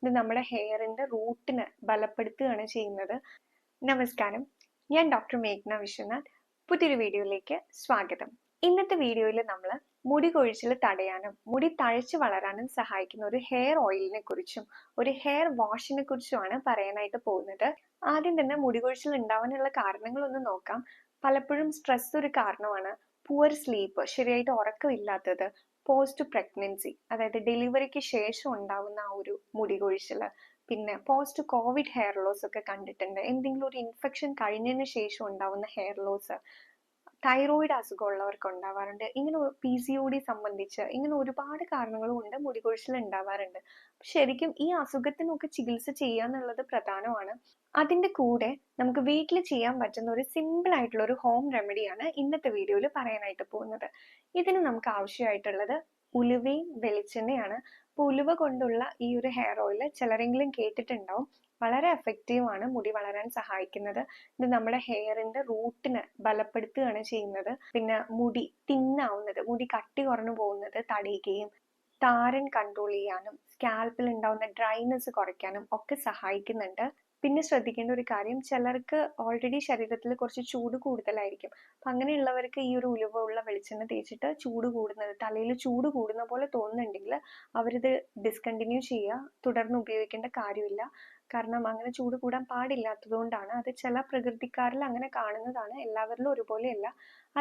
ഇത് നമ്മുടെ ഹെയറിന്റെ റൂട്ടിനെ ബലപ്പെടുത്തുകയാണ് ചെയ്യുന്നത്. നമസ്കാരം, ഞാൻ ഡോക്ടർ മേഘ്ന വിശ്വനാഥ്. പുതിയൊരു വീഡിയോയിലേക്ക് സ്വാഗതം. ഇന്നത്തെ വീഡിയോയിൽ നമ്മൾ മുടി കൊഴിച്ചിൽ തടയാനും മുടി തഴച്ചു വളരാനും സഹായിക്കുന്ന ഒരു ഹെയർ ഓയിലിനെ കുറിച്ചും ഒരു ഹെയർ വാഷിനെ കുറിച്ചുമാണ് പറയാനായിട്ട് പോകുന്നത്. ആദ്യം തന്നെ മുടി കൊഴിച്ചിൽ ഉണ്ടാവാനുള്ള കാരണങ്ങളൊന്ന് നോക്കാം. പലപ്പോഴും സ്ട്രെസ് ഒരു കാരണമാണ്. പുവർ സ്ലീപ്പ്, ശരിയായിട്ട് ഉറക്കമില്ലാത്തത്, പോസ്റ്റ് പ്രഗ്നൻസി അതായത് ഡെലിവറിക്ക് ശേഷം ഉണ്ടാവുന്ന ആ ഒരു മുടി കൊഴിച്ചില്, പിന്നെ പോസ്റ്റ് കോവിഡ് ഹെയർ ലോസ് ഒക്കെ കണ്ടിട്ടുണ്ട്. എന്തെങ്കിലും ഒരു ഇൻഫെക്ഷൻ കഴിഞ്ഞതിന് ശേഷം ഉണ്ടാവുന്ന ഹെയർ ലോസ്, തൈറോയിഡ് അസുഖമുള്ളവർക്ക് ഉണ്ടാവാറുണ്ട്. ഇങ്ങനെ PCOD സംബന്ധിച്ച് ഇങ്ങനെ ഒരുപാട് കാരണങ്ങൾ കൊണ്ട് മുടി കൊഴിച്ചിൽ ഉണ്ടാവാറുണ്ട്. ശരിക്കും ഈ അസുഖത്തിനൊക്കെ ചികിത്സ ചെയ്യാന്നുള്ളത് പ്രധാനമാണ്. അതിന്റെ കൂടെ നമുക്ക് വീട്ടിൽ ചെയ്യാൻ പറ്റുന്ന ഒരു സിമ്പിൾ ആയിട്ടുള്ള ഒരു ഹോം റെമഡിയാണ് ഇന്നത്തെ വീഡിയോയിൽ പറയാനായിട്ട് പോകുന്നത്. ഇതിന് നമുക്ക് ആവശ്യമായിട്ടുള്ളത് ഉലുവയും വെളിച്ചെണ്ണയാണ്. അപ്പൊ ഉലുവ കൊണ്ടുള്ള ഈ ഒരു ഹെയർ ഓയിൽ ചിലരെങ്കിലും കേട്ടിട്ടുണ്ടാവും. വളരെ എഫക്റ്റീവ് ആണ്, മുടി വളരാൻ സഹായിക്കുന്നത്. ഇത് നമ്മുടെ ഹെയറിന്റെ റൂട്ടിനെ ബലപ്പെടുത്തുകയാണ് ചെയ്യുന്നത്. പിന്നെ മുടി തിന്നാവുന്നത്, മുടി കട്ടി കുറഞ്ഞു പോകുന്നത് തടയുകയും താരൻ കൺട്രോൾ ചെയ്യാനും സ്കാൽപ്പിൽ ഉണ്ടാവുന്ന ഡ്രൈനെസ് കുറയ്ക്കാനും ഒക്കെ സഹായിക്കുന്നുണ്ട്. പിന്നെ ശ്രദ്ധിക്കേണ്ട ഒരു കാര്യം, ചിലർക്ക് ഓൾറെഡി ശരീരത്തിൽ കുറച്ച് ചൂട് കൂടുതലായിരിക്കും. അപ്പൊ അങ്ങനെയുള്ളവർക്ക് ഈ ഒരു ഉലുവ ഉള്ള വെളിച്ചെണ്ണ തേച്ചിട്ട് ചൂട് കൂടുന്നത്, തലയിൽ ചൂട് കൂടുന്ന പോലെ തോന്നുന്നുണ്ടെങ്കിൽ അവരിത് ഡിസ്കണ്ടിന്യൂ ചെയ്യുക. തുടർന്ന് ഉപയോഗിക്കേണ്ട കാര്യമില്ല. കാരണം അങ്ങനെ ചൂട് കൂടാൻ പാടില്ലാത്തത് കൊണ്ടാണ്. അത് ചില പ്രകൃതിക്കാരിൽ അങ്ങനെ കാണുന്നതാണ്, എല്ലാവരിലും ഒരുപോലെയല്ല.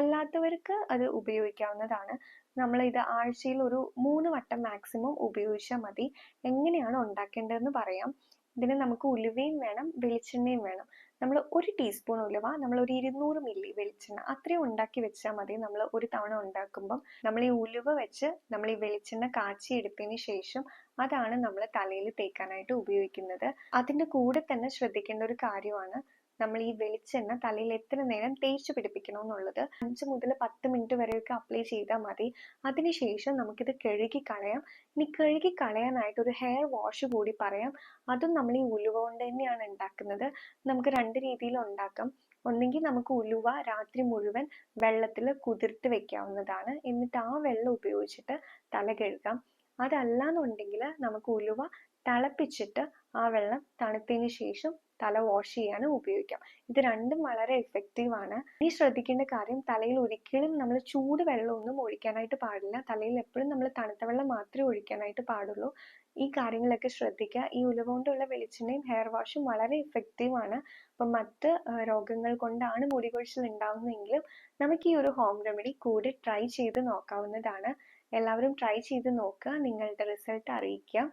അല്ലാത്തവർക്ക് അത് ഉപയോഗിക്കാവുന്നതാണ്. നമ്മൾ ഇത് ആഴ്ചയിൽ ഒരു 3 വട്ടം മാക്സിമം ഉപയോഗിച്ചാൽ മതി. എങ്ങനെയാണ് ഉണ്ടാക്കേണ്ടതെന്ന് പറയാം. ഇതിന് നമുക്ക് ഉലുവയും വേണം, വെളിച്ചെണ്ണയും വേണം. നമ്മൾ 1 ടീസ്പൂൺ ഉലുവ, നമ്മൾ ഒരു 200 മില്ലി വെളിച്ചെണ്ണ അത്രയും ഉണ്ടാക്കി വെച്ചാൽ മതി. നമ്മൾ ഒരു തവണ ഉണ്ടാക്കുമ്പം നമ്മൾ ഈ ഉലുവ വെച്ച് നമ്മൾ ഈ വെളിച്ചെണ്ണ കാച്ചി എടുത്തതിന് ശേഷം അതാണ് നമ്മൾ തലയിൽ തേക്കാനായിട്ട് ഉപയോഗിക്കുന്നത്. അതിന്റെ കൂടെ തന്നെ ശ്രദ്ധിക്കേണ്ട ഒരു കാര്യമാണ്, നമ്മൾ ഈ വെളിച്ചെണ്ണ തലയിൽ എത്ര നേരം തേച്ച് പിടിപ്പിക്കണം എന്നുള്ളത്. 5 മുതൽ 10 മിനിറ്റ് വരെയൊക്കെ അപ്ലൈ ചെയ്താൽ മതി. അതിനുശേഷം നമുക്കിത് കഴുകി കളയാം. ഇനി കഴുകി കളയാനായിട്ട് ഒരു ഹെയർ വാഷ് കൂടി പറയാം. അതും നമ്മൾ ഈ ഉലുവ കൊണ്ട് തന്നെയാണ് ഉണ്ടാക്കുന്നത്. നമുക്ക് 2 രീതിയിൽ ഉണ്ടാക്കാം. ഒന്നെങ്കിൽ നമുക്ക് ഉലുവ രാത്രി മുഴുവൻ വെള്ളത്തിൽ കുതിർത്ത് വെക്കാവുന്നതാണ്. എന്നിട്ട് ആ വെള്ളം ഉപയോഗിച്ചിട്ട് തല കഴുകാം. അതല്ലാന്നുണ്ടെങ്കിൽ നമുക്ക് ഉലുവ തിളപ്പിച്ചിട്ട് ആ വെള്ളം തണുത്തതിന് ശേഷം തല വാഷ് ചെയ്യാനും ഉപയോഗിക്കാം. ഇത് രണ്ടും വളരെ എഫക്റ്റീവ് ആണ്. ഇനി ശ്രദ്ധിക്കേണ്ട കാര്യം, തലയിൽ ഒരിക്കലും നമ്മൾ ചൂട് വെള്ളമൊന്നും ഒഴിക്കാനായിട്ട് പാടില്ല. തലയിൽ എപ്പോഴും നമ്മൾ തണുത്ത വെള്ളം മാത്രമേ ഒഴിക്കാനായിട്ട് പാടുള്ളൂ. ഈ കാര്യങ്ങളൊക്കെ ശ്രദ്ധിക്കുക. ഈ ഉലുവ കൊണ്ടുള്ള വെളിച്ചെണ്ണയും ഹെയർ വാഷും വളരെ എഫക്റ്റീവ് ആണ്. അപ്പം മറ്റ് രോഗങ്ങൾ കൊണ്ടാണ് മുടി കൊഴിച്ചിൽ ഉണ്ടാവുന്നതെങ്കിലും നമുക്ക് ഈ ഒരു ഹോം റെമഡി കൂടി ട്രൈ ചെയ്ത് നോക്കാവുന്നതാണ്. എല്ലാവരും ട്രൈ ചെയ്ത് നോക്കുക, നിങ്ങളുടെ റിസൾട്ട് അറിയിക്കുക.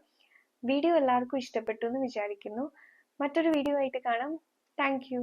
വീഡിയോ എല്ലാവർക്കും ഇഷ്ടപ്പെട്ടു എന്ന് വിചാരിക്കുന്നു. മറ്റൊരു വീഡിയോ ആയിട്ട് കാണാം. Thank you.